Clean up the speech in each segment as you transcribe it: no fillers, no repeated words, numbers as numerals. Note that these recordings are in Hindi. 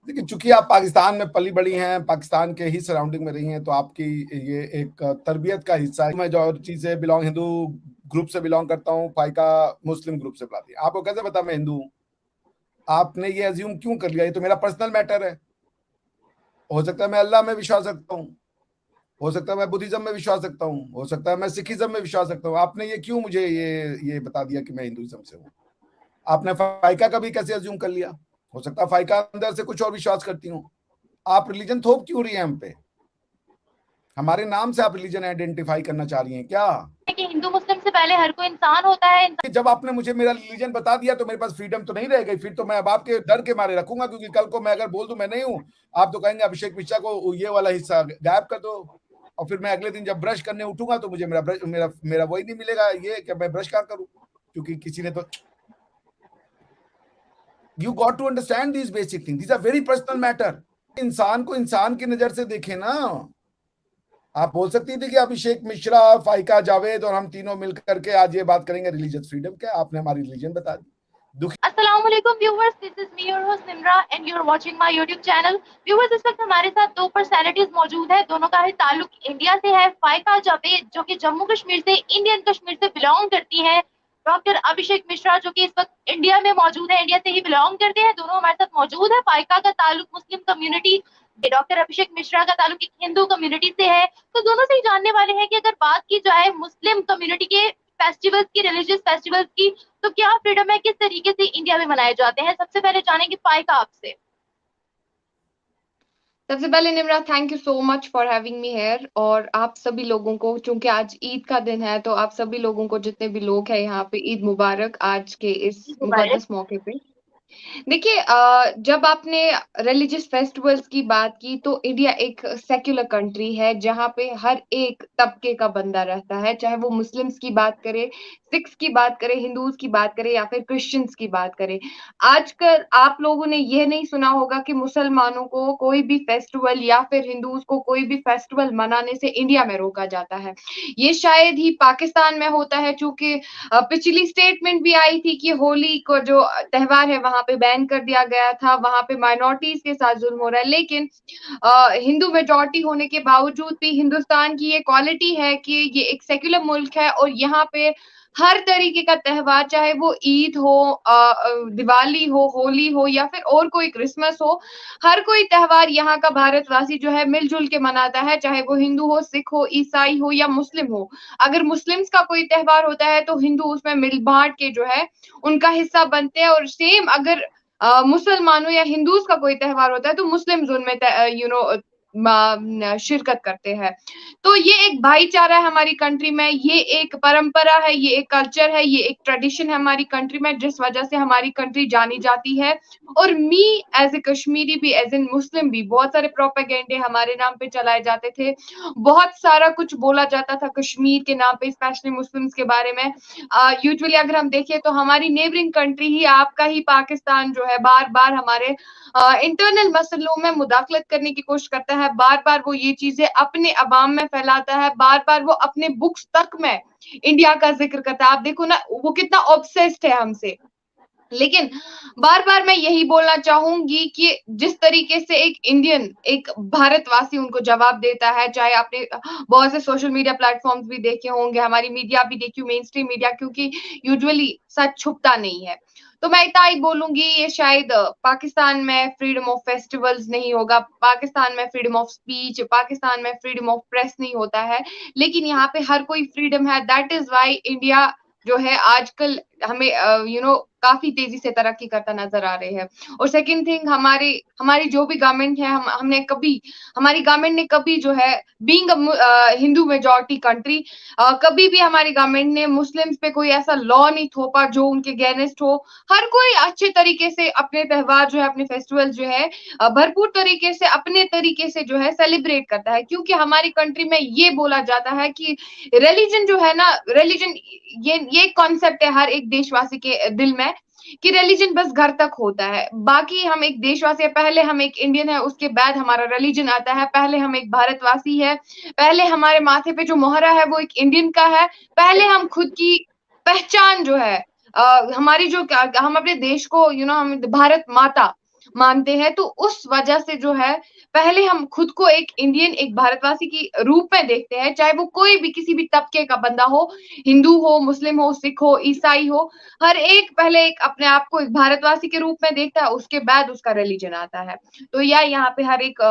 देखिए, चूँकि आप पाकिस्तान में पली-बड़ी हैं, पाकिस्तान के ही सराउंडिंग में रही हैं, तो आपकी ये एक तरबियत का हिस्सा है। मैं जो और चीज़ें हिंदू ग्रुप से बिलॉन्ग करता हूँ, फाइका मुस्लिम ग्रुप से बुलाती है। आपको कैसे पता मैं हिंदू हूँ? आपने ये अज़्यूम क्यों कर लिया? ये तो मेरा पर्सनल मैटर है। हो सकता है मैं अल्लाह में विश्वास रखता हूँ, हो सकता है मैं बुद्धिज़्म में विश्वास रखता हूँ, हो सकता है मैं सिखिज़्म में विश्वास रखता हूँ। आपने ये क्यों मुझे ये बता दिया कि मैं हिंदुइज़्म से हूँ? आपने फाइका का भी कैसे अज़्यूम कर लिया? हो सकता है फाइका अंदर से कुछ और विश्वास करती हो। आप रिलीजन थोप क्यों रही हैं हम पे? हमारे नाम से आप रिलीजन आइडेंटिफाई करना चाह रही हैं क्या? कि हिंदू मुस्लिम से पहले हर कोई इंसान होता है। जब आपने मुझे मेरा रिलीजन बता दिया तो मेरे पास फ्रीडम तो नहीं रह गई। फिर तो मैं अब आपके डर के मारे रखूंगा, क्योंकि कल को मैं अगर बोल दूं मैं नहीं हूं, आप तो कहेंगे अभिषेक मिश्रा को ये वाला हिस्सा गायब कर दो, और फिर मैं अगले दिन जब ब्रश करने उठूंगा तो मुझे मेरा वही नहीं मिलेगा। ये क्या मैं ब्रश कहाँ करूं? क्योंकि किसी ने तो you got to understand this basic thing, this are very personal matter. इंसान को इंसान की नजर से देखे ना। आप बोल सकती थी कि अभिषेक मिश्रा, फाइका जावेद और हम तीनों मिलकर के आज ये बात करेंगे रिलीजियस फ्रीडम के। आपने हमारी रिलीजन बता दी। दुखी अस्सलामुअलैकुम viewers, this is me your host Nimra and you are watching my YouTube channel. Viewers, इस वक्त हमारे साथ दो पर्सनालिटीज मौजूद है, दोनों का ही ताल्लुक इंडिया से है। फाइका जावेद जो कि जम्मू कश्मीर से, इंडियन कश्मीर से बिलोंग करती है। डॉक्टर अभिषेक मिश्रा जो कि इस वक्त इंडिया में मौजूद है, इंडिया से ही बिलोंग करते हैं, दोनों हमारे साथ मौजूद है। फाइका का ताल्लुक Muslim community, doctor Abhishek Mishra का ताल्लुक एक हिंदू कम्युनिटी से है। तो दोनों से ही जानने वाले हैं कि अगर बात की जाए मुस्लिम कम्युनिटी के फेस्टिवल्स की, रिलीजियस फेस्टिवल्स की, तो क्या फ्रीडम है, किस तरीके से इंडिया में मनाए जाते हैं। सबसे पहले जानेंगे फाइका आपसे। सबसे पहले Nimra, thank you so much for having me here. और आप सभी लोगों को, चूंकि आज ईद का दिन है, तो आप सभी लोगों को, जितने भी लोग हैं यहाँ पे, ईद मुबारक आज के इस मुकद्दस मौके पे। देखिए, जब आपने रिलीजियस फेस्टिवल्स की बात की, तो इंडिया एक सेक्युलर कंट्री है जहाँ पे हर एक तबके का बंदा रहता है, चाहे वो मुस्लिम्स की बात करे, सिख्स की बात करे, हिंदूज की बात करे या फिर क्रिश्चियंस की बात करे। आजकल आप लोगों ने यह नहीं सुना होगा कि मुसलमानों को कोई भी फेस्टिवल या फिर हिंदूज को कोई भी फेस्टिवल मनाने से इंडिया में रोका जाता है। ये शायद ही पाकिस्तान में होता है, चूंकि पिछली स्टेटमेंट भी आई थी कि होली को जो त्योहार है वहां पे बैन कर दिया गया था, वहां पे माइनॉरिटीज के साथ जुल्म हो रहा है। लेकिन हिंदू मेजॉरिटी होने के बावजूद भी हिंदुस्तान की ये क्वालिटी है कि ये एक सेक्युलर मुल्क है, और यहाँ पे हर तरीके का त्योहार, चाहे वो ईद हो, दिवाली हो, होली हो या फिर और कोई क्रिसमस हो, हर कोई त्योहार यहाँ का भारतवासी जो है मिलजुल के मनाता है, चाहे वो हिंदू हो, सिख हो, ईसाई हो या मुस्लिम हो। अगर मुस्लिम्स का कोई त्योहार होता है तो हिंदू उसमें मिल बांट के जो है उनका हिस्सा बनते हैं, और सेम अगर मुसलमानों या हिंदूज का कोई त्योहार होता है तो मुस्लिम्स उनमें शिरकत करते हैं। तो ये एक भाईचारा है हमारी कंट्री में, ये एक परंपरा है, ये एक कल्चर है, ये एक ट्रेडिशन है हमारी कंट्री में, जिस वजह से हमारी कंट्री जानी जाती है। और मी एज ए कश्मीरी भी, एज एन मुस्लिम भी, बहुत सारे प्रोपेगेंडे हमारे नाम पे चलाए जाते थे, बहुत सारा कुछ बोला जाता था कश्मीर के नाम पे, स्पेशली मुस्लिम्स के बारे में। यूजुअली अगर हम देखें तो हमारी नेबरिंग कंट्री ही, आपका ही पाकिस्तान जो है, बार बार हमारे इंटरनल मसलों में मुदाखलत करने की कोशिश करता है, बार बार वो ये चीजें अपने अवाम में फैलाता है, बार बार वो अपने बुक्स तक में इंडिया का जिक्र करता है। आप देखो ना, वो कितना ऑब्सेस्ड है हमसे। लेकिन बार बार मैं यही बोलना चाहूंगी कि जिस तरीके से एक इंडियन, एक भारतवासी उनको जवाब देता है, चाहे आपने बहुत से सोशल मीडिया प्लेटफॉर्म्स भी देखे होंगे, हमारी मीडिया भी देखी, मेन स्ट्रीम मीडिया, क्योंकि यूजुअली सच छुपता नहीं है। तो मैं इतना ही बोलूंगी, ये शायद पाकिस्तान में फ्रीडम ऑफ फेस्टिवल्स नहीं होगा, पाकिस्तान में फ्रीडम ऑफ स्पीच, पाकिस्तान में फ्रीडम ऑफ प्रेस नहीं होता है, लेकिन यहाँ पे हर कोई फ्रीडम है। दैट इज वाई इंडिया जो है आजकल हमें काफी तेजी से तरक्की करता नजर आ रहे हैं। और सेकंड थिंग, हमारी हमारी जो भी गवर्नमेंट है, हमने कभी, हमारी गवर्नमेंट ने कभी जो है, बीइंग हिंदू मेजॉरिटी कंट्री, कभी भी हमारी गवर्नमेंट ने मुस्लिम्स पे कोई ऐसा लॉ नहीं थोपा जो उनके अगेंस्ट हो। हर कोई अच्छे तरीके से अपने त्योहार जो है, अपने फेस्टिवल जो है, भरपूर तरीके से, अपने तरीके से जो है सेलिब्रेट करता है, क्योंकि हमारी कंट्री में ये बोला जाता है कि रिलीजन जो है ना, रिलीजन, ये कॉन्सेप्ट है हर एक देशवासी के दिल में कि रिलीजन बस घर तक होता है। बाकी हम एक देशवासी है, पहले हम एक इंडियन है, उसके बाद हमारा रिलीजन आता है, पहले हम एक भारतवासी है, पहले हमारे माथे पे जो मोहरा है वो एक इंडियन का है, पहले हम खुद की पहचान जो है, हमारी जो, हम अपने देश को हम भारत माता, मानते हैं। तो उस वजह से जो है पहले हम खुद को एक इंडियन, एक भारतवासी की रूप में देखते हैं, चाहे वो कोई भी किसी भी तबके का बंदा हो, हिंदू हो, मुस्लिम हो, सिख हो, ईसाई हो, हर एक पहले एक अपने आप को एक भारतवासी के रूप में देखता है, उसके बाद उसका रिलीजन आता है। तो यहाँ पे हर एक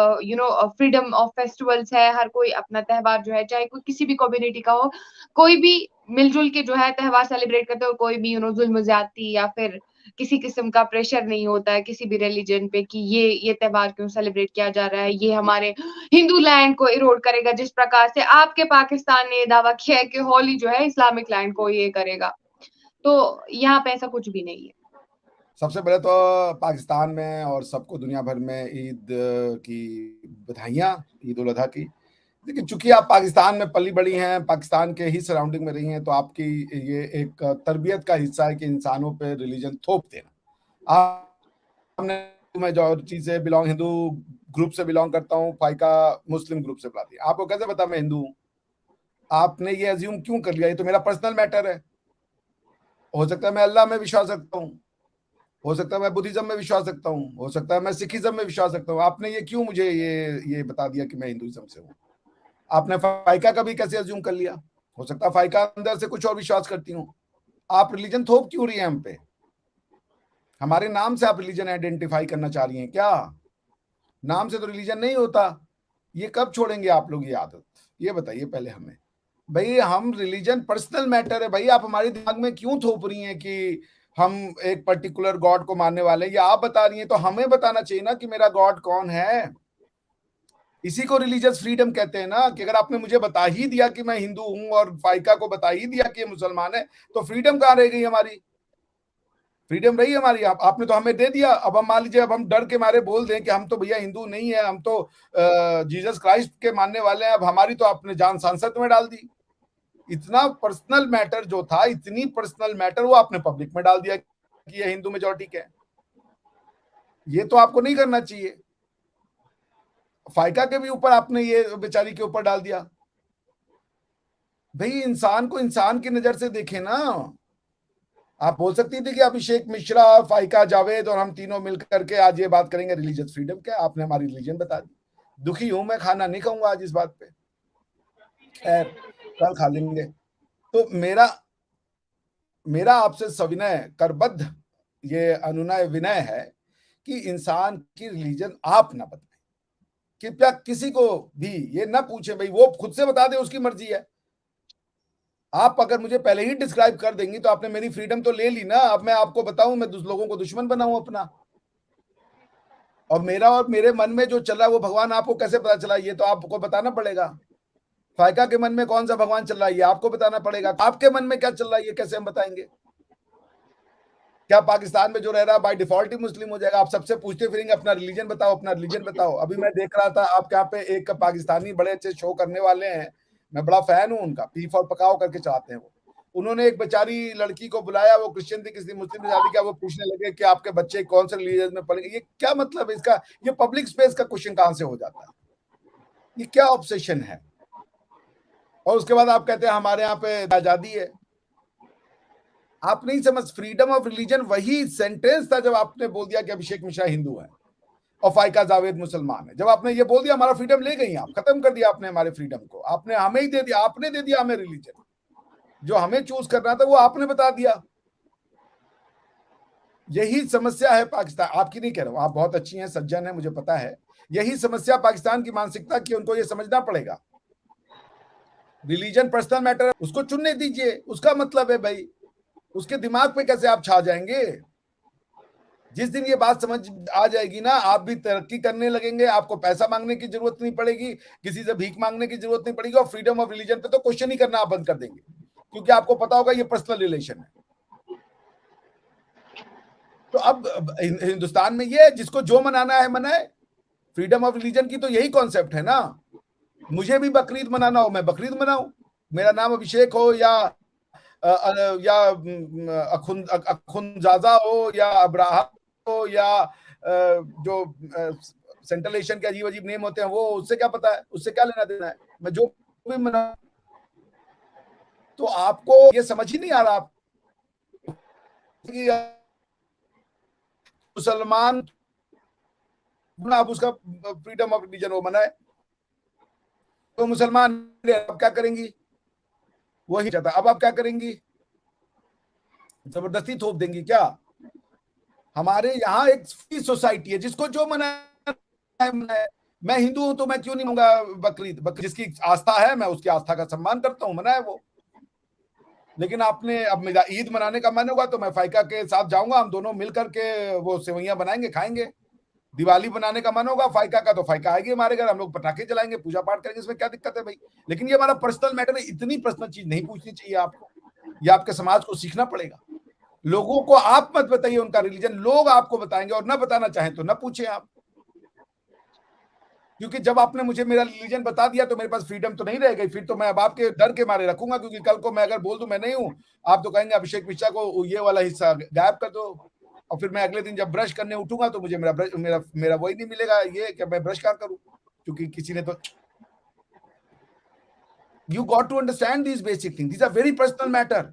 फ्रीडम ऑफ फेस्टिवल्स है, हर कोई अपना त्योहार जो है, चाहे कोई किसी भी कम्युनिटी का हो, कोई भी मिलजुल के जो है त्योहार सेलिब्रेट करते हो, कोई भी जुल्म ज्यादती या फिर किसी किस्म का प्रेशर नहीं होता है किसी भी रिलीजन पे कि ये त्योहार क्यों सेलिब्रेट किया जा रहा है, ये हमारे हिंदू लैंड को इरोड करेगा, जिस प्रकार से आपके पाकिस्तान ने दावा किया है कि होली जो है इस्लामिक लैंड को ये करेगा। तो यहाँ पे ऐसा कुछ भी नहीं है। सबसे पहले तो पाकिस्तान में और सबको दुनिया भर में ईद की बधाइयाँ, ईद उल अजहा की। लेकिन चूंकि आप पाकिस्तान में पली बड़ी हैं, पाकिस्तान के ही सराउंडिंग में रही हैं, तो आपकी ये एक तरबियत का हिस्सा है कि इंसानों पे रिलीजन थोप देना। आपने, मैं जो चीजें बिलोंग हिंदू ग्रुप से बिलोंग करता हूँ, फाइका मुस्लिम ग्रुप से बुलाती है। आपको कैसे पता मैं हिंदू हूँ? आपने ये अज्यूम क्यों कर लिया? ये तो मेरा पर्सनल मैटर है। हो सकता है मैं अल्लाह में विश्वास रखता हूँ, हो सकता है मैं बुद्धिज्म में विश्वास रखता हूँ, हो सकता है मैं सिखिज्म में विश्वास रखता हूँ। आपने ये क्यों मुझे ये बता दिया कि मैं हिंदुइज्म से हूँ? आपने फाइका का भी कैसे अज्यूम कर लिया? हो सकता है फाइका अंदर से कुछ और विश्वास करती हूँ। आप रिलीजन थोप क्यों रही है हम पे? हमारे नाम से आप रिलीजन आइडेंटिफाई करना चाह रही हैं क्या? नाम से तो रिलीजन नहीं होता। ये कब छोड़ेंगे आप लोग ये आदत? ये बताइए पहले हमें। भाई हम रिलीजन पर्सनल मैटर है भाई। आप हमारे दिमाग में क्यों थोप रही हैं कि हम एक पर्टिकुलर गॉड को मानने वाले हैं? या आप बता रही हैं तो हमें बताना चाहिए ना कि मेरा गॉड कौन है। इसी को रिलीजियस फ्रीडम कहते हैं ना, कि अगर आपने मुझे बता ही दिया कि मैं हिंदू हूं और फाइका को बता ही दिया कि ये मुसलमान है, तो फ्रीडम कहाँ रह गई हमारी? फ्रीडम रही हमारी? आपने तो हमें दे दिया। अब हम मान लीजिए, अब हम डर के मारे बोल दें कि हम तो भैया हिंदू नहीं है, हम तो जीसस क्राइस्ट के मानने वाले हैं, अब हमारी तो आपने जान सांसद में डाल दी। इतना पर्सनल मैटर जो था, इतनी पर्सनल मैटर वो आपने पब्लिक में डाल दिया कि ये हिंदू मेजॉरिटी के है। ये तो आपको नहीं करना चाहिए। फाइका के भी ऊपर आपने ये बेचारी के ऊपर डाल दिया। भाई इंसान को इंसान की नजर से देखे ना। आप बोल सकती थी कि अभिषेक मिश्रा, फाइका जावेद और हम तीनों मिलकर के आज ये बात करेंगे रिलीजियस फ्रीडम क्या। आपने हमारी रिलीजन बता दी। दुखी हूं मैं, खाना नहीं खाऊंगा आज इस बात पे। खैर कल खा लेंगे। तो मेरा आपसे सविनय करबद्ध ये अनुनय विनय है कि इंसान की रिलीजन आप ना बताएं। कृपया किसी को भी ये ना पूछे, भाई वो खुद से बता दे, उसकी मर्जी है। आप अगर मुझे पहले ही डिस्क्राइब कर देंगी तो आपने मेरी फ्रीडम तो ले ली ना। अब मैं आपको बताऊं, मैं लोगों को दुश्मन बनाऊं अपना? और मेरा और मेरे मन में जो चल रहा है वो भगवान आपको कैसे पता चला? ये तो आपको बताना पड़ेगा। फाइका के मन में कौन सा भगवान चल रहा है ये आपको बताना पड़ेगा। आपके मन में क्या चल रहा है ये कैसे हम बताएंगे? क्या पाकिस्तान में जो रह रहा है बाय डिफॉल्ट ही मुस्लिम हो जाएगा? आप सबसे पूछते फिरेंगे अपना रिलीजन बताओ, अपना रिलीजन बताओ। अभी मैं देख रहा था आपके यहाँ पे एक पाकिस्तानी बड़े अच्छे शो करने वाले हैं, मैं बड़ा फैन हूं उनका, पी फॉर पकाओ करके चाहते हैं वो। उन्होंने एक बेचारी लड़की को बुलाया, वो क्रिश्चियन थी, किसी मुस्लिम ने शादी किया। वो पूछने लगे कि आपके बच्चे कौन से रिलीजन में पढ़ेंगे। ये क्या मतलब है इसका? ये पब्लिक स्पेस का क्वेश्चन कहां से हो जाता है? ये क्या ऑब्सेशन है? और उसके बाद आप कहते हैं हमारे यहाँ पे आजादी है। आप नहीं समझ, फ्रीडम ऑफ रिलीजन वही सेंटेंस था जब आपने बोल दिया कि अभिषेक मिश्रा हिंदू है और फाइका जावेद मुसलमान है। जब आपने ये बोल दिया, हमारा फ्रीडम ले गई, आप खत्म कर दिया आपने हमारे फ्रीडम को। आपने हमें ही दे दिया, आपने दे दिया हमें रिलीजन। जो हमें चूज करना था वो आपने बता दिया। यही समस्या है पाकिस्तान, आपकी नहीं कह रहा हूं, आप बहुत अच्छी हैं, सज्जन है, मुझे पता है। यही समस्या पाकिस्तान की मानसिकता की, उनको ये समझना पड़ेगा रिलीजन पर्सनल मैटर है, उसको चुनने दीजिए। उसका मतलब है भाई, उसके दिमाग पे कैसे आप छा जाएंगे? जिस दिन ये बात समझ आ जाएगी ना, आप भी तरक्की करने लगेंगे, आपको पैसा मांगने की जरूरत नहीं पड़ेगी, किसी से भीख मांगने की जरूरत नहीं पड़ेगी, और फ्रीडम ऑफ रिलीजन पे तो क्वेश्चन ही करना आप बंद कर देंगे, क्योंकि आपको पता होगा ये पर्सनल रिलेशन है। तो अब हिंदुस्तान में ये जिसको जो मनाना है मनाए। फ्रीडम ऑफ रिलीजन की तो यही कॉन्सेप्ट है ना। मुझे भी बकरीद मनाना हो मैं बकरीद मनाऊं, मेरा नाम अभिषेक हो या अखुंजाजा हो या अब्राहा हो या जो सेंट्रल एशियन के अजीब अजीब नेम होते हैं, वो उससे क्या पता है, उससे क्या लेना देना है? मैं जो भी मना। तो आपको ये समझ ही नहीं आ रहा मुसलमान आप उसका फ्रीडम ऑफ रिलीजन वो मनाए। तो मुसलमान अब क्या करेंगी, वही चाहता। अब आप क्या करेंगी, जबरदस्ती थोप देंगी क्या? हमारे यहाँ एक फ्री सोसाइटी है, जिसको जो मनाए मनाए। मैं हिंदू हूं तो मैं क्यों नहीं मानूंगा बकरीद? जिसकी आस्था है मैं उसकी आस्था का सम्मान करता हूं, मनाए वो। लेकिन आपने, अब मेरा ईद मनाने का मन होगा तो मैं फाइका के साथ जाऊंगा, हम दोनों मिल करके वो सेवैयां बनाएंगे, खाएंगे। दिवाली बनाने का मन होगा फाइका का तो फाइका आएगी हमारे घर, हम लोग पटाखे जलाएंगे, पूजा पाठ करेंगे, इसमें क्या दिक्कत है भाई? लेकिन ये हमारा पर्सनल मैटर है, इतनी पर्सनल चीज नहीं पूछनी चाहिए आपको। ये आपके समाज को सीखना पड़ेगा। लोगों को आप मत बताइए उनका रिलीजन, लोग आपको बताएंगे, और ना बताना चाहें तो ना पूछें आप। क्योंकि जब आपने मुझे मेरा रिलीजन बता दिया तो मेरे पास फ्रीडम तो नहीं रह गई, फिर तो मैं अब आपके डर के मारे रखूंगा। क्योंकि कल को मैं अगर बोल दूं मैं नहीं हूं, आप तो कहेंगे अभिषेक मिश्रा को ये वाला हिस्सा गायब कर दो, और फिर मैं अगले दिन जब ब्रश करने उठूंगा तो मुझे मेरा वही नहीं मिलेगा, ये कि मैं ब्रश कहाँ करूं, क्योंकि किसी ने तो। You got to understand these basic thing, these are very personal matter.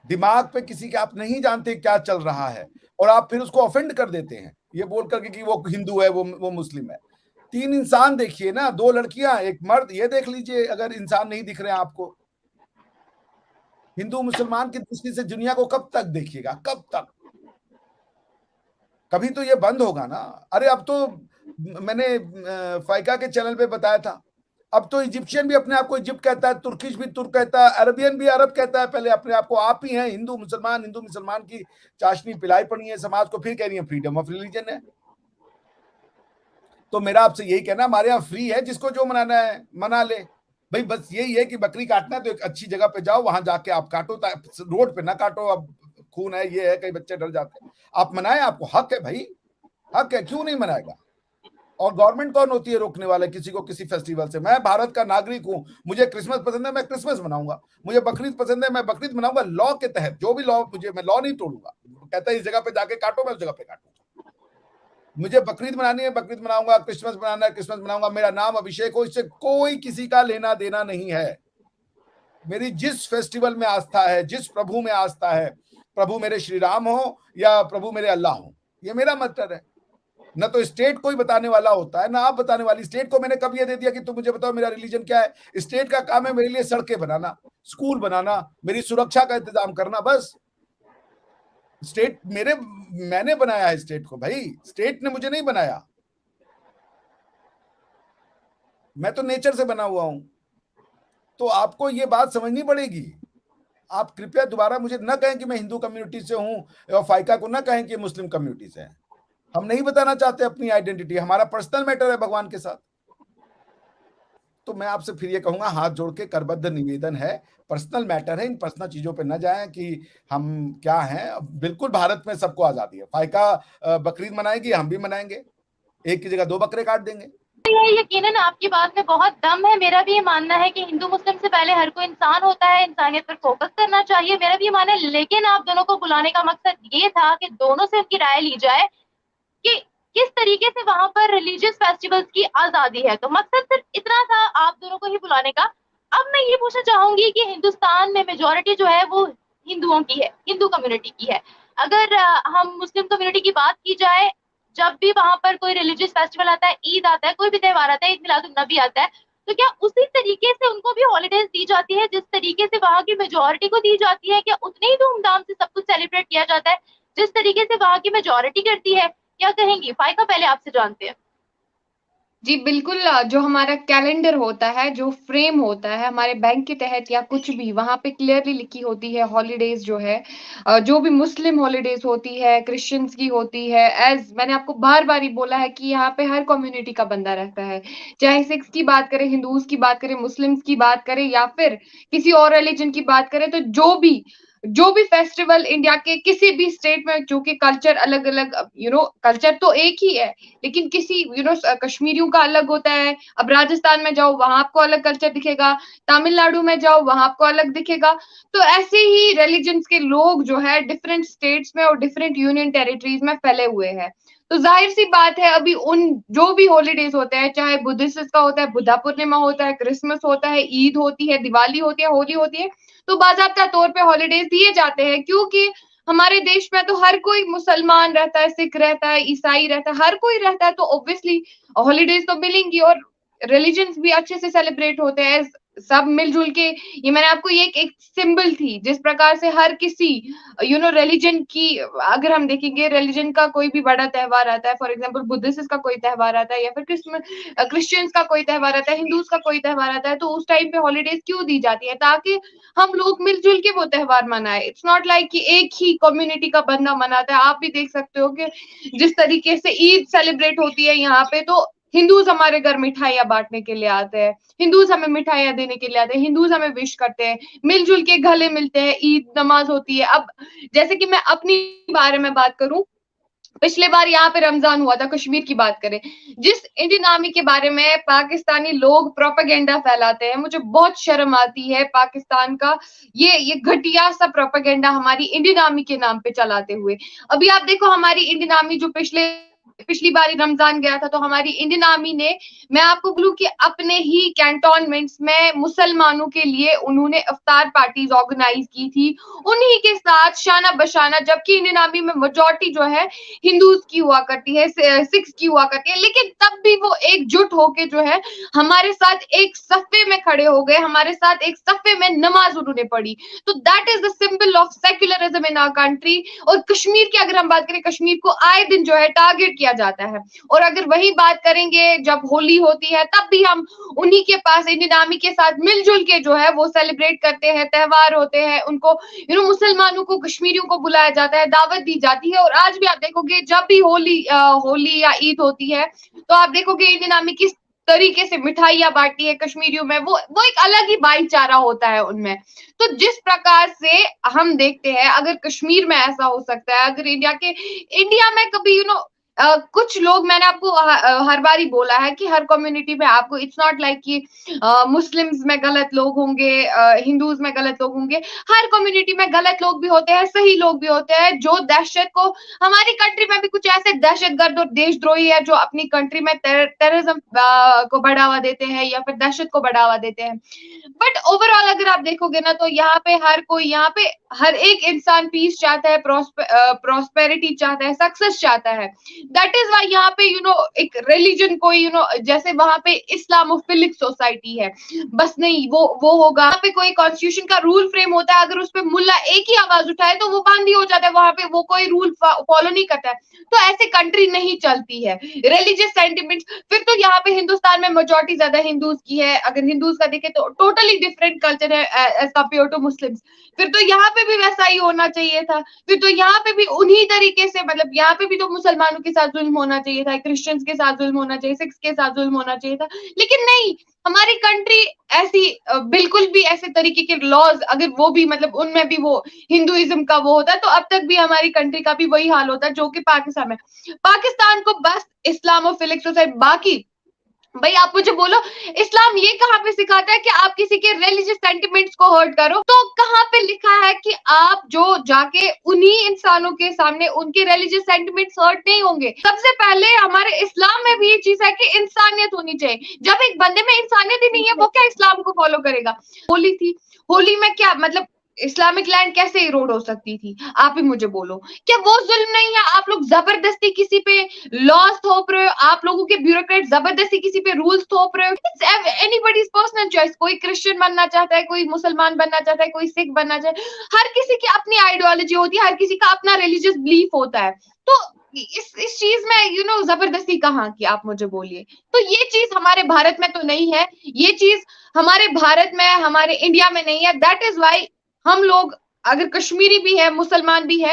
दिमाग पे किसी के आप नहीं जानते क्या चल रहा है, और आप फिर उसको ऑफेंड कर देते हैं ये बोल करके कि वो हिंदू है, वो मुस्लिम है। 3 इंसान देखिए ना, 2 लड़कियां 1 मर्द, ये देख लीजिए। अगर इंसान नहीं दिख रहे हैं आपको, हिंदू मुसलमान की दृष्टि से दुनिया को कब तक देखिएगा, कब तक? कभी तो ये बंद होगा ना। अरे अब तो मैंने फाइका के चैनल पे बताया था, अब तो इजिप्शियन भी अपने आप को इजिप्ट कहता है, तुर्किश भी तुर्क कहता है, अरबियन भी अरब कहता है। पहले अपने आप को आप ही हैं हिंदू मुसलमान की चाशनी पिलाई पड़ी है समाज को, फिर कह रही है फ्रीडम ऑफ रिलीजन है। तो मेरा आपसे यही कहना, हमारे यहाँ फ्री है, जिसको जो मनाना है मना ले भाई। बस यही है कि बकरी काटना है तो एक अच्छी जगह पे जाओ, वहां जाके आप काटो, रोड पे ना काटो। अब खून है, ये है, कई बच्चे डर जाते हैं। आप मनाए, आपको हक है भाई, हक है, क्यों नहीं मनाएगा? और गवर्नमेंट कौन होती है रोकने वाला किसी को किसी फेस्टिवल से? मैं भारत का नागरिक हूं, मुझे क्रिसमस पसंद है, मैं क्रिसमस मनाऊंगा। मुझे बकरीद पसंद है, मैं बकरीद मनाऊंगा, लॉ के तहत। जो भी लॉ, मैं लॉ नहीं तोड़ूंगा। कहता है इस जगह पे जाके काटो, मैं उस जगह पे काटूंगा। मुझे बकरीद मनानी है, बकरीद मनाऊंगा, क्रिसमस मनाना है, क्रिसमस मनाऊंगा। मेरा नाम अभिषेक हो, इससे कोई किसी का लेना देना नहीं है। मेरी जिस फेस्टिवल में आस्था है, जिस प्रभु में आस्था है, प्रभु मेरे श्री राम हो या प्रभु मेरे अल्लाह हो, ये मेरा मैटर है। न तो स्टेट कोई बताने वाला होता है, ना आप बताने वाली। स्टेट को मैंने कब ये दे दिया कि तुम मुझे बताओ मेरा रिलीजन क्या है? स्टेट का काम है मेरे लिए सड़कें बनाना, स्कूल बनाना, मेरी सुरक्षा का इंतजाम करना, बस। स्टेट मैंने बनाया है स्टेट को भाई, स्टेट ने मुझे नहीं बनाया। मैं तो नेचर से बना हुआ हूं। तो आपको ये बात समझनी पड़ेगी। आप कृपया दोबारा मुझे न कहें कि मैं हिंदू कम्युनिटी से हूं, और फाइका को न कहें कि मुस्लिम कम्युनिटी से है। हम नहीं बताना चाहते अपनी आइडेंटिटी, हमारा पर्सनल मैटर है भगवान के साथ। तो मैं आपसे फिर ये कहूंगा, हाथ जोड़ के करबद्ध निवेदन है, पर्सनल मैटर है, इन पर्सनल चीजों पे न जाएं कि हम क्या हैं। बिल्कुल भारत में सबको आजादी है। फाइका बकरीद मनाएगी, हम भी मनाएंगे, एक की जगह 2 बकरे काट देंगे। ये यकीनन आपकी बात में बहुत दम है। मेरा भी ये मानना है कि हिंदू मुस्लिम से पहले हर कोई इंसान होता है, इंसानियत पर फोकस करना चाहिए, मेरा भी ये मानना है। लेकिन आप दोनों को बुलाने का मकसद ये था कि दोनों से उनकी राय ली जाए कि किस तरीके से वहां पर रिलीजियस फेस्टिवल्स की आजादी है। तो मकसद सिर्फ इतना था आप दोनों को ही बुलाने का। अब मैं ये पूछना चाहूंगी कि हिंदुस्तान में मेजोरिटी जो है वो हिंदुओं की है, हिंदू कम्युनिटी की है। अगर हम मुस्लिम कम्युनिटी की बात की जाए, जब भी वहां पर कोई रिलीजियस फेस्टिवल आता है, ईद आता है, कोई भी त्योहार आता है, ईद मिलादुन नबी आता है, तो क्या उसी तरीके से उनको भी हॉलीडेज दी जाती है जिस तरीके से वहां की मेजोरिटी को दी जाती है? क्या उतने ही धूमधाम से सब कुछ सेलिब्रेट किया जाता है जिस तरीके से वहां की मेजोरिटी करती है? क्या कहेंगी फाइका? पहले आपसे जानते हैं। जी बिल्कुल, जो हमारा कैलेंडर होता है, जो फ्रेम होता है हमारे बैंक के तहत या कुछ भी, वहां पे क्लियरली लिखी होती है हॉलीडेज जो है, जो भी मुस्लिम हॉलीडेज होती है, क्रिश्चियंस की होती है। एज मैंने आपको बार बार ही बोला है कि यहाँ पे हर कम्युनिटी का बंदा रहता है, चाहे सिख्स की बात करें, हिंदूज की बात करें, मुस्लिम्स की बात करें या फिर किसी और रिलीजन की बात करें, तो जो भी फेस्टिवल इंडिया के किसी भी स्टेट में, जो कि कल्चर अलग अलग, कल्चर तो एक ही है, लेकिन किसी कश्मीरियों का अलग होता है। अब राजस्थान में जाओ वहां आपको अलग कल्चर दिखेगा, तमिलनाडु में जाओ वहां आपको अलग दिखेगा। तो ऐसे ही रिलीजन्स के लोग जो है डिफरेंट स्टेट्स में और डिफरेंट यूनियन टेरिटरीज में फैले हुए हैं। तो जाहिर सी बात है, अभी उन जो भी हॉलीडेज होते हैं, चाहे बुद्धिस्ट का होता है, बुद्धा पूर्णिमा होता है, क्रिसमस होता है, ईद होती है, दिवाली होती है, होली होती है, तो बाकायदा तौर पे हॉलीडेज दिए जाते हैं, क्योंकि हमारे देश में तो हर कोई मुसलमान रहता है, सिख रहता है, ईसाई रहता है, हर कोई रहता है, तो ऑब्वियसली हॉलीडेज तो मिलेंगी और रिलीजन्स भी अच्छे से सेलिब्रेट होते हैं, सब मिलजुल के। ये मैंने आपको ये एक सिंबल थी, जिस प्रकार से हर किसी रिलीजन की, अगर हम देखेंगे रिलीजन का कोई भी बड़ा त्योहार आता है, फॉर एग्जांपल बुद्धिस्ट का कोई त्योहार आता है, या फिर क्रिश्चियंस का कोई त्योहार आता है, हिंदूज का कोई त्योहार आता है, तो उस टाइम पे हॉलीडेज क्यों दी जाती है? ताकि हम लोग मिलजुल के वो त्योहार मनाए। इट्स नॉट लाइक कि एक ही कम्युनिटी का बंदा मनाता है। आप भी देख सकते हो कि जिस तरीके से ईद सेलिब्रेट होती है यहाँ पे, तो हिंदूज हमारे घर मिठाइयां बांटने के लिए आते हैं, हिंदूज हमें मिठाइयां देने के लिए आते हैं, हिंदूज हमें विश करते हैं, मिलजुल के गले मिलते हैं, ईद नमाज होती है। अब जैसे कि मैं अपनी बारे में बात करूं, पिछले बार यहाँ पे रमजान हुआ था, कश्मीर की बात करें, जिस इंडियन आर्मी के बारे में पाकिस्तानी लोग प्रोपेगेंडा फैलाते हैं, मुझे बहुत शर्म आती है पाकिस्तान का ये घटिया सा प्रोपेगेंडा हमारी इंडियन आर्मी के नाम पे चलाते हुए। अभी आप देखो हमारी इंडियन आर्मी जो पिछली बार रमजान गया था, तो हमारी इंडियन आर्मी ने, मैं आपको बोलूं कि अपने ही कैंटोनमेंट्स में मुसलमानों के लिए उन्होंने इफ्तार पार्टीज ऑर्गेनाइज की थी, उन्हीं के साथ शाना बशाना, जबकि इंडियन आर्मी में मेजॉरिटी जो है हिंदूज की हुआ करती है, सिख्स की हुआ करती है, लेकिन तब भी वो एकजुट होके जो है हमारे साथ एक सफ़े में खड़े हो गए, हमारे साथ एक सफ़े में नमाज उन्होंने पढ़ी। तो that is the symbol of secularism in our country. और कश्मीर की अगर हम बात करें, कश्मीर को आए दिन जो है टारगेट किया जाता है। और अगर वही बात करेंगे जब होली होती है, तब भी हम उन्हीं के पास इंडियन आर्मी के साथ मिलजुल के जो है वो सेलिब्रेट करते हैं, त्योहार होते हैं, उनको मुसलमानों को, कश्मीरियों को बुलाया जाता है, दावत दी जाती है। और आज भी आप देखोगे जब भी होली या ईद होती है, तो आप देखोगे इंडियन आर्मी किस तरीके से मिठाइयां बांटती है कश्मीरियों में, वो एक अलग ही भाईचारा होता है उनमें। तो जिस प्रकार से हम देखते हैं, अगर कश्मीर में ऐसा हो सकता है, अगर इंडिया में कभी कुछ लोग, मैंने आपको हर बार ही बोला है कि हर कम्युनिटी में आपको, इट्स नॉट लाइक कि मुस्लिम्स में गलत लोग होंगे, हिंदूज में गलत लोग होंगे, हर कम्युनिटी में गलत लोग भी होते हैं, सही लोग भी होते हैं, जो दहशत को, हमारी कंट्री में भी कुछ ऐसे दहशतगर्द और देशद्रोही है जो अपनी कंट्री में टेररिज्म को बढ़ावा देते हैं या फिर दहशत को बढ़ावा देते हैं। बट ओवरऑल अगर आप देखोगे ना, तो यहाँ पे हर एक इंसान पीस चाहता है, प्रॉस्पेरिटी चाहता है, सक्सेस चाहता है। दैट इज वाई यहाँ पे एक रिलीजन कोई जैसे वहां पे इस्लामोफिलिक सोसाइटी है, बस नहीं वो होगा। यहाँ पे कोई कॉन्स्टिट्यूशन का रूल फ्रेम होता है, अगर उस पे मुल्ला एक ही आवाज उठाए तो वो बांदी हो जाता है, वहां पे वो कोई रूल फॉलो नहीं करता है। तो ऐसे कंट्री नहीं चलती है। रिलीजियस सेंटिमेंट्स, फिर तो यहाँ पे हिंदुस्तान में मेजॉरिटी ज्यादा हिंदूज की है, अगर हिंदूज का देखे तो टोटली डिफरेंट कल्चर है एज कम्पेयर टू मुस्लिम्स। फिर तो यहाँ पे भी वैसा ही होना चाहिए था, फिर तो यहाँ पे भी उन्हीं तरीके से, मतलब यहाँ पे भी तो मुसलमानों के साथ जुल्म होना चाहिए था, क्रिश्चियंस के साथ जुल्म होना चाहिए, सिख्स के साथ जुल्म होना चाहिए था, लेकिन नहीं, हमारी कंट्री ऐसी बिल्कुल भी ऐसे तरीके के लॉज, अगर वो भी मतलब उनमें भी वो हिंदुइज्म का वो होता है, तो अब तक भी हमारी कंट्री का भी वही हाल होता है जो कि पाकिस्तान में। पाकिस्तान को बस इस्लामोफिलिक सोसाइटी, बाकी भाई आप मुझे बोलो, इस्लाम ये कहाँ पे सिखाता है कि आप किसी के रिलीजियस सेंटिमेंट्स को हर्ट करो? तो कहाँ पे लिखा है कि आप जो जाके उन्हीं इंसानों के सामने उनके रिलीजियस सेंटिमेंट्स हर्ट नहीं होंगे? सबसे पहले हमारे इस्लाम में भी ये चीज है कि इंसानियत होनी चाहिए। जब एक बंदे में इंसानियत ही नहीं है, वो क्या इस्लाम को फॉलो करेगा? होली थी, होली में क्या मतलब इस्लामिक लैंड कैसे इरोड हो सकती थी? आप ही मुझे बोलो, क्या वो जुल्म नहीं है? आप लोग जबरदस्ती किसी पे लॉज थोप रहे हो, आप लोगों के ब्यूरोक्रेट जबरदस्ती किसी पे रूल्स थोप रहे हो। It's anybody's personal choice. कोई क्रिश्चियन बनना चाहता है, कोई मुसलमान बनना चाहता है, कोई सिख बनना चाहता है, हर किसी की अपनी आइडियोलॉजी होती है, हर किसी का अपना रिलीजियस बिलीफ होता है। तो इस चीज में जबरदस्ती कहाँ की, आप मुझे बोलिए। तो ये चीज हमारे भारत में तो नहीं है, ये चीज हमारे भारत में, हमारे इंडिया में नहीं है। दैट इज वाई हम लोग, अगर कश्मीरी भी है, मुसलमान भी है,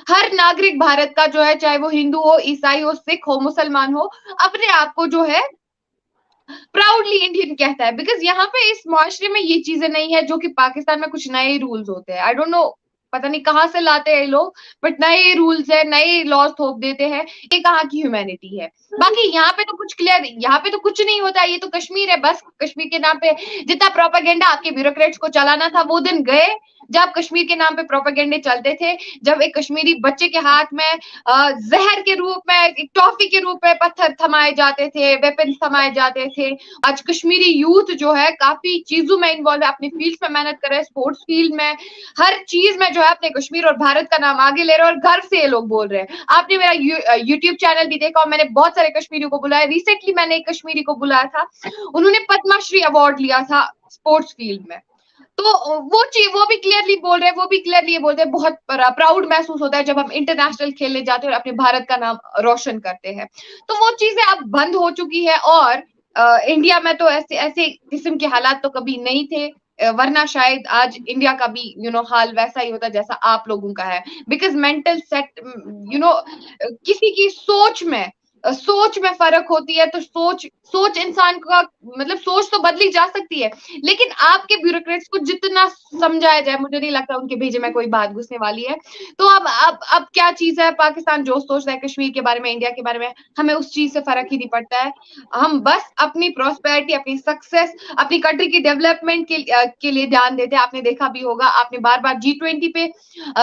हर नागरिक भारत का जो है, चाहे वो हिंदू हो, ईसाई हो, सिख हो, मुसलमान हो, अपने आप को जो है प्राउडली इंडियन कहता है। बिकॉज यहाँ पे इस मुआशरे में ये चीजें नहीं है जो कि पाकिस्तान में कुछ नए रूल्स होते हैं। आई डोंट नो, पता नहीं कहाँ से लाते हैं लोग, बट नए रूल्स है, नए लॉज थोप देते हैं। ये कहाँ की ह्यूमैनिटी है? बाकी यहाँ पे तो कुछ क्लियर, यहाँ पे तो कुछ नहीं होता। ये तो कश्मीर है, बस कश्मीर के नाम पे जितना प्रोपेगेंडा आपके ब्यूरोक्रेट्स को चलाना था वो दिन गए। जब कश्मीर के नाम पे प्रोपेगेंडे चलते थे, जब एक कश्मीरी बच्चे के हाथ में जहर के रूप में, एक टॉफी के रूप में पत्थर थमाए जाते थे, वेपन थमाए जाते थे। आज कश्मीरी यूथ जो है काफी चीजों में इन्वॉल्व है, अपनी फील्ड में मेहनत कर रहे हैं, स्पोर्ट्स फील्ड में, हर चीज में जो है अपने कश्मीर और भारत का नाम आगे ले रहे हैं और गर्व से ये लोग बोल रहे हैं। आपने मेरा यूट्यूब चैनल भी देखा और मैंने बहुत सारे कश्मीरियों को बुलाया। रिसेंटली मैंने एक कश्मीरी को बुलाया था, उन्होंने पद्मश्री अवार्ड लिया था स्पोर्ट्स फील्ड में। तो वो भी क्लियरली बोल रहे हैं, वो भी क्लियरली ये बोल रहे हैं, बहुत प्राउड महसूस होता है जब हम इंटरनेशनल खेलने जाते हैं और अपने भारत का नाम रोशन करते हैं। तो वो चीजें अब बंद हो चुकी है और इंडिया में तो ऐसे ऐसे किस्म के हालात तो कभी नहीं थे, वरना शायद आज इंडिया का भी हाल वैसा ही होता जैसा आप लोगों का है। बिकॉज मेंटल सेट किसी की सोच में फर्क होती है, तो सोच इंसान का मतलब सोच तो बदली जा सकती है, लेकिन आपके ब्यूरोक्रेट्स को जितना समझाया जाए, मुझे नहीं लगता उनके भेजे में कोई बात घुसने वाली है। तो अब क्या चीज है, पाकिस्तान जो सोच रहा है कश्मीर के बारे में, इंडिया के बारे में, हमें उस चीज से फर्क ही नहीं पड़ता है। हम बस अपनी प्रॉस्पेरिटी, अपनी सक्सेस, अपनी कंट्री की डेवलपमेंट के लिए ध्यान देते हैं। आपने देखा भी होगा, आपने बार बार G20 पे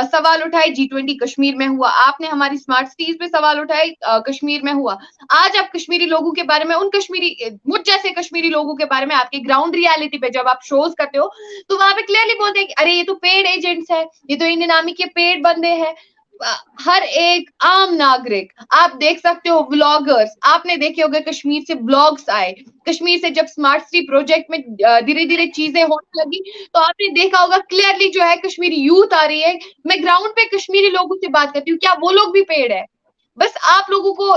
सवाल उठाए, G20 कश्मीर में हुआ, आपने हमारी स्मार्ट सिटीज पे सवाल उठाए, कश्मीर में हुआ। आज आप कश्मीरी लोगों के बारे में, मुझ जैसे कश्मीरी लोगों के बारे में आपके ग्राउंड रियलिटी पे जब आप शोज करते हो तो वहां पे क्लियरली बोलते हैं कि अरे ये तो पेड एजेंट्स है, ये तो इंडियन आर्मी के पेड बंदे हैं। हर एक आम नागरिक, आप देख सकते हो व्लॉगर्स, आपने देखे होंगे कश्मीर से ब्लॉग्स आए, कश्मीर से जब स्मार्ट सिटी प्रोजेक्ट में धीरे धीरे चीजें होने लगी तो आपने देखा होगा क्लियरली जो है कश्मीरी यूथ आ रही है। मैं ग्राउंड पे कश्मीरी लोगों से बात करती हूँ, क्या वो लोग भी पेड़ है? बस आप लोगों को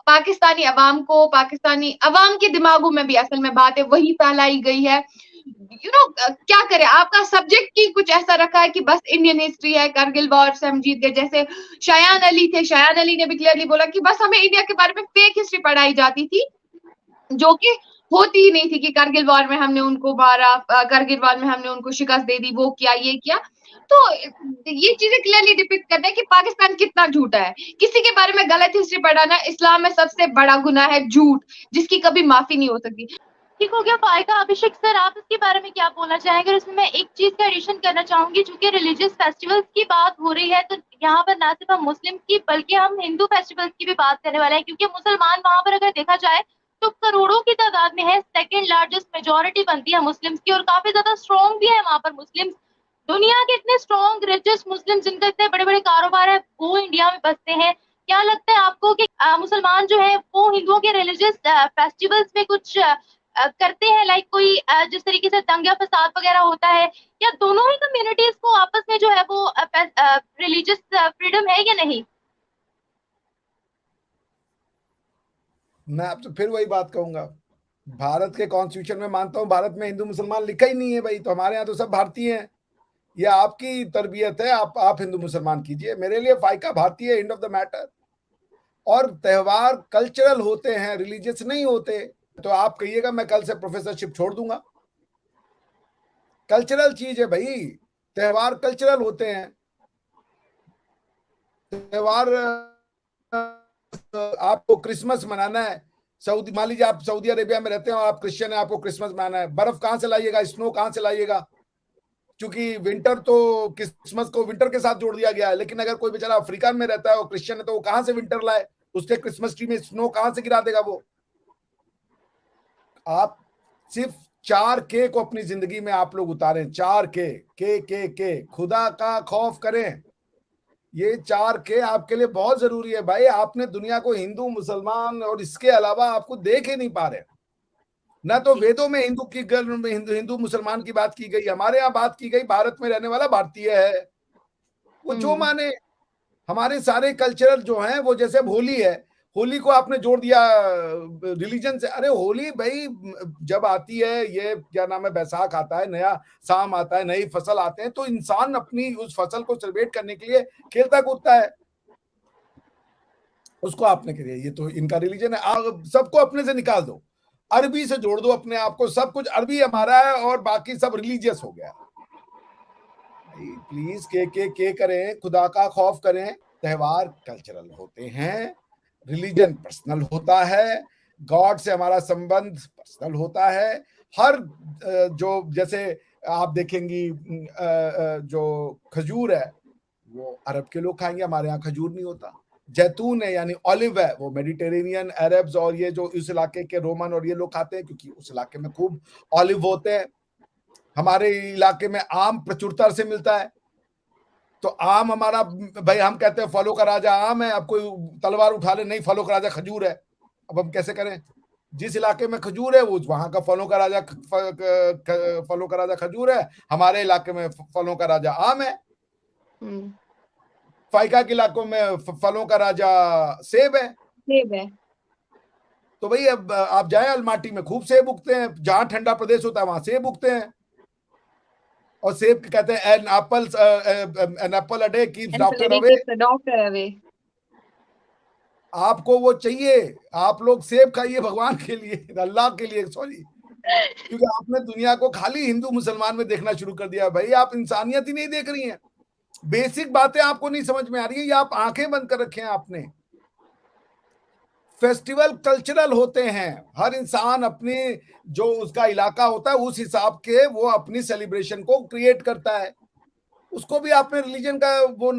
पाकिस्तानी अवाम के दिमागों में भी असल में बात है वही फैलाई गई है। क्या करें, आपका सब्जेक्ट की कुछ ऐसा रखा है कि बस इंडियन हिस्ट्री है, करगिल वॉर से हम जीत गए। जैसे शायान अली थे, शायान अली ने भी क्लियरली बोला कि बस हमें इंडिया के बारे में फेक हिस्ट्री पढ़ाई जाती थी, जो कि होती ही नहीं थी, कि करगिल वॉर में हमने उनको मारा, करगिल वॉर में हमने उनको शिकस्त दे दी, वो किया, ये किया। तो ये चीजें क्लियरली डिपिक्ट करते हैं कि पाकिस्तान कितना झूठा है। किसी के बारे में गलत हिस्ट्री पढ़ाना इस्लाम में सबसे बड़ा गुनाह है, झूठ, जिसकी कभी माफी नहीं हो सकती। ठीक हो गया फाइका। अभिषेक सर, आप इसके बारे में क्या बोलना चाहेंगे? और इसमें मैं एक चीज का एडिशन करना चाहूंगी, चूंकि रिलीजियस फेस्टिवल्स की बात हो रही है तो यहाँ पर ना सिर्फ हम मुस्लिम की बल्कि हम हिंदू फेस्टिवल्स की भी बात करने वाले हैं, क्योंकि मुसलमान वहां पर अगर देखा जाए तो करोड़ों की तादाद में है, सेकेंड लार्जेस्ट मेजोरिटी बनती है मुस्लिम्स की, और काफी ज्यादा स्ट्रॉन्ग भी है वहां पर मुस्लिम्स। दुनिया के इतने स्ट्रॉन्ग रिचेस्ट मुस्लिम जिनका इतने बड़े बड़े कारोबार है वो इंडिया में बसते हैं। क्या लगता है आपको कि मुसलमान जो है वो हिंदुओं के रिलीजियस फेस्टिवल्स में कुछ करते हैं, लाइक कोई जिस तरीके से दंगा फसाद वगैरह होता है, या दोनों ही कम्युनिटीज को आपस में जो है वो रिलीजियस फ्रीडम है या नहीं? मैं आपसे फिर वही बात कहूंगा, भारत के कॉन्स्टिट्यूशन में मानता हूं भारत में हिंदू मुसलमान लिखा ही नहीं है भाई, तो हमारे यहाँ तो सब भारतीय हैं। ये आपकी तरबियत है, आप हिंदू मुसलमान कीजिए, मेरे लिए फाइका भारतीय, एंड ऑफ द मैटर। और त्योहार कल्चरल होते हैं, रिलीजियस नहीं होते। तो आप कहिएगा मैं कल से प्रोफेसरशिप छोड़ दूंगा। कल्चरल चीज है भाई, त्योहार कल्चरल होते हैं। त्योहार, आपको क्रिसमस मनाना है, सऊदी, मान लीजिए आप सऊदी अरेबिया में रहते हैं और आप क्रिश्चियन है, आपको क्रिसमस मनाना है, बर्फ कहां से लाइएगा, स्नो कहां से लाइएगा? क्योंकि विंटर तो क्रिसमस को विंटर के साथ जोड़ दिया गया है। लेकिन अगर कोई बेचारा अफ्रीका में रहता है और क्रिश्चियन है तो वो कहां से विंटर लाए? उसके क्रिसमस ट्री में स्नो कहां से गिरा देगा वो? आप सिर्फ 4K को अपनी जिंदगी में आप लोग उतारें, 4K, खुदा का खौफ करें। ये 4K आपके लिए बहुत जरूरी है भाई। आपने दुनिया को हिंदू मुसलमान और इसके अलावा आपको देख ही नहीं पा रहे। ना तो वेदों में हिंदू मुसलमान की बात की गई, हमारे यहाँ बात की गई भारत में रहने वाला भारतीय है, वो जो माने। हमारे सारे कल्चरल जो हैं वो, जैसे होली है, होली को आपने जोड़ दिया रिलीजन से। अरे होली भाई जब आती है, ये क्या नाम है, बैसाख आता है, नया साम आता है, नई फसल आते हैं, तो इंसान अपनी उस फसल को सेलिब्रेट करने के लिए खेलता कूदता है। उसको आपने कह दिया ये तो इनका रिलीजन है, सबको अपने से निकाल दो, अरबी से जोड़ दो अपने आप को, सब कुछ अरबी हमारा है और बाकी सब रिलीजियस हो गया। प्लीज के करें, खुदा का खौफ करें। त्योहार कल्चरल होते हैं, रिलीजन पर्सनल होता है, गॉड से हमारा संबंध पर्सनल होता है। हर जो जैसे आप देखेंगी जो खजूर है वो अरब के लोग खाएंगे, हमारे यहाँ खजूर नहीं होता। जैतून है यानी ऑलिव है, वो मेडिटेरेनियन, अरब्स और ये जो इस इलाके के रोमन और ये लोग खाते हैं, क्योंकि उस इलाके में खूब ऑलिव होते हैं। हमारे इलाके में आम प्रचुरता से मिलता है, तो आम हमारा भाई, हम कहते हैं फलों का राजा आम है, अब कोई तलवार उठा ले, नहीं फलों का राजा खजूर है। अब हम कैसे करें? जिस इलाके में खजूर है वो वहां का फलों का राजा खजूर है, हमारे इलाके में फलों का राजा आम है। फाइका के इलाकों में फलों का राजा सेब है। तो भाई अब आप जाए अलमाटी में खूब सेब उगते हैं, जहां ठंडा प्रदेश होता है वहां सेब उगते हैं। और सेब कहते हैं an apple a day keeps doctor away. आपको वो चाहिए, आप लोग सेब खाइए भगवान के लिए, अल्लाह के लिए, सॉरी, क्योंकि आपने दुनिया को खाली हिंदू मुसलमान में देखना शुरू कर दिया। भाई आप इंसानियत ही नहीं देख रही हैं, बेसिक बातें आपको नहीं समझ में आ रही है, या आप आंखें बंद कर रखे हैं आपने। फेस्टिवल कल्चरल होते हैं, हर इंसान अपने जो उसका इलाका होता है उस हिसाब के वो अपनी सेलिब्रेशन को क्रिएट करता है। उसको भी आपने रिलीजन का वो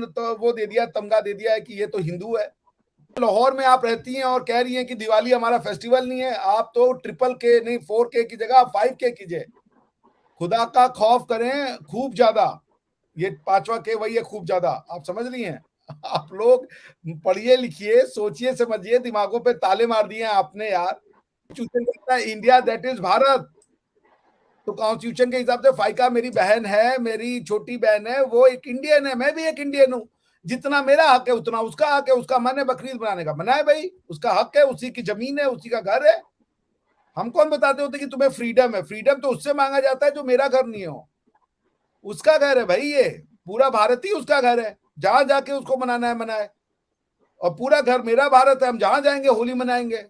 दे दिया, तमगा दे दिया है कि ये तो हिंदू है। लाहौर में आप रहती हैं और कह रही हैं कि दिवाली हमारा फेस्टिवल नहीं है। आप तो 4K नहीं 4K की जगह 5K कीजिए। खुदा का खौफ करें खूब ज्यादा, ये 5वां K वही है खूब ज्यादा, आप समझ रही हैं। आप लोग पढ़िए लिखिए, सोचिए समझिए, दिमागों पे ताले मार दिए आपने यार। इंडिया दैट इज भारत, तो कॉन्स्टिट्यूशन के हिसाब से फाइका मेरी बहन है, मेरी छोटी बहन है, वो एक इंडियन है, मैं भी एक इंडियन हूँ। जितना मेरा हक है उतना उसका हक है। उसका मन है बकरीद बनाने का, बनाए भाई, उसका हक है, उसी की जमीन है, उसी का घर है। हम कौन बताते होते कि तुम्हें फ्रीडम है? फ्रीडम तो उससे मांगा जाता है जो मेरा घर नहीं हो, उसका घर है भाई। ये पूरा भारत ही उसका घर है, जहां जाके उसको मनाना है मनाए। और पूरा घर मेरा भारत है, हम जहां जाएंगे होली मनाएंगे।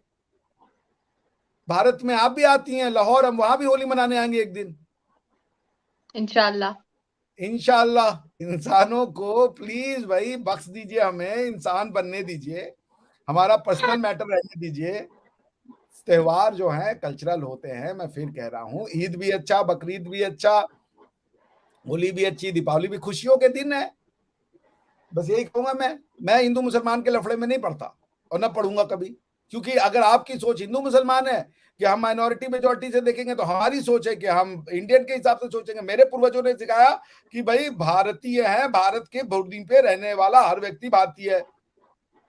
भारत में आप भी आती हैं लाहौर, हम वहां भी होली मनाने आएंगे एक दिन इंशाल्लाह। इंसानों को प्लीज भाई बख्श दीजिए, हमें इंसान बनने दीजिए, हमारा पर्सनल मैटर रहने दीजिए। त्योहार जो है कल्चरल होते हैं, मैं फिर कह रहा हूँ, ईद भी अच्छा, बकरीद भी अच्छा, होली भी अच्छी, दीपावली भी खुशियों के दिन है। बस यही कहूंगा मैं हिंदू मुसलमान के लफड़े में नहीं पड़ता और ना पढ़ूंगा कभी, क्योंकि अगर आपकी सोच हिंदू मुसलमान है कि हम माइनॉरिटी मेजॉरिटी से देखेंगे, तो हमारी सोच है कि हम इंडियन के हिसाब से सोचेंगे। मेरे पूर्वजों ने सिखाया कि भाई भारतीय है, भारत के भूमि पे रहने वाला हर व्यक्ति भारतीय है।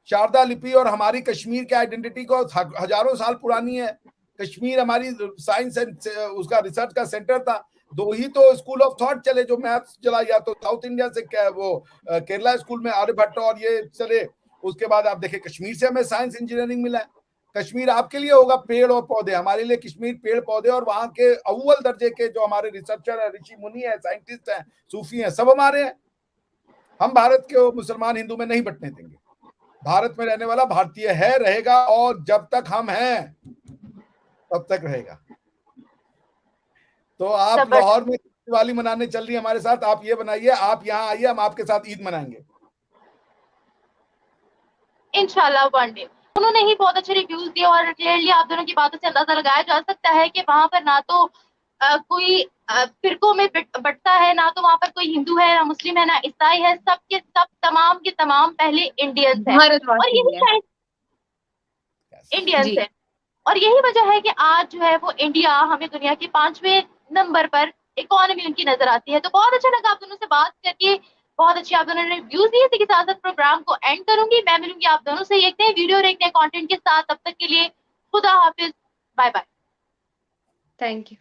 शारदा लिपि और हमारी कश्मीर की आइडेंटिटी को हजारों साल पुरानी है। कश्मीर हमारी साइंस एंड उसका रिसर्च का सेंटर था। 2 ही तो स्कूल ऑफ थॉट चले जो मैथ्स चला, या तो साउथ इंडिया से क्या वो केरला स्कूल में आर्यभट्ट और ये चले, उसके बाद आप देखें कश्मीर से हमें साइंस इंजीनियरिंग मिला है। कश्मीर आपके लिए होगा पेड़ और पौधे, हमारे लिए कश्मीर पेड़ पौधे और वहां के अव्वल दर्जे के जो हमारे रिसर्चर है, ऋषि मुनि है, साइंटिस्ट हैं, सूफी हैं, सब हमारे हैं। हम भारत के मुसलमान हिंदू में नहीं बंटने देंगे। भारत में रहने वाला भारतीय है, रहेगा, और जब तक हम हैं तब तक रहेगा। तो आप लाहौर में दिवाली मनाने चल रही है हमारे साथ, आप ये बनाइए, आप यहाँ आइए, हम आपके साथ ईद मनाएंगे इंशाल्लाह वन डे। उन्होंने ही बहुत अच्छे रिव्यूज दिए और क्लियरली आप दोनों की बातों से अंदाजा लगाया जा सकता है कि वहां पर ना तो कोई फिरकों में बंटता है, ना तो वहां पर कोई हिंदू है, ना मुस्लिम है, ना ईसाई है, सब के सब तमाम के तमाम पहले इंडियंस हैं, और यही शायद इंडियंस है। और यही वजह है कि आज जो है वो इंडिया हमें दुनिया के 5वें नंबर पर इकोनॉमी उनकी नजर आती है। तो बहुत अच्छा लगा आप दोनों से बात करके, बहुत अच्छी आप दोनों ने रिव्यूज दिए। इसी के साथ साथ प्रोग्राम को एंड करूंगी, मैं मिलूंगी आप दोनों से एक नए वीडियो और एक नए कंटेंट के साथ। तब तक के लिए खुदा हाफिज, बाय बाय, थैंक यू।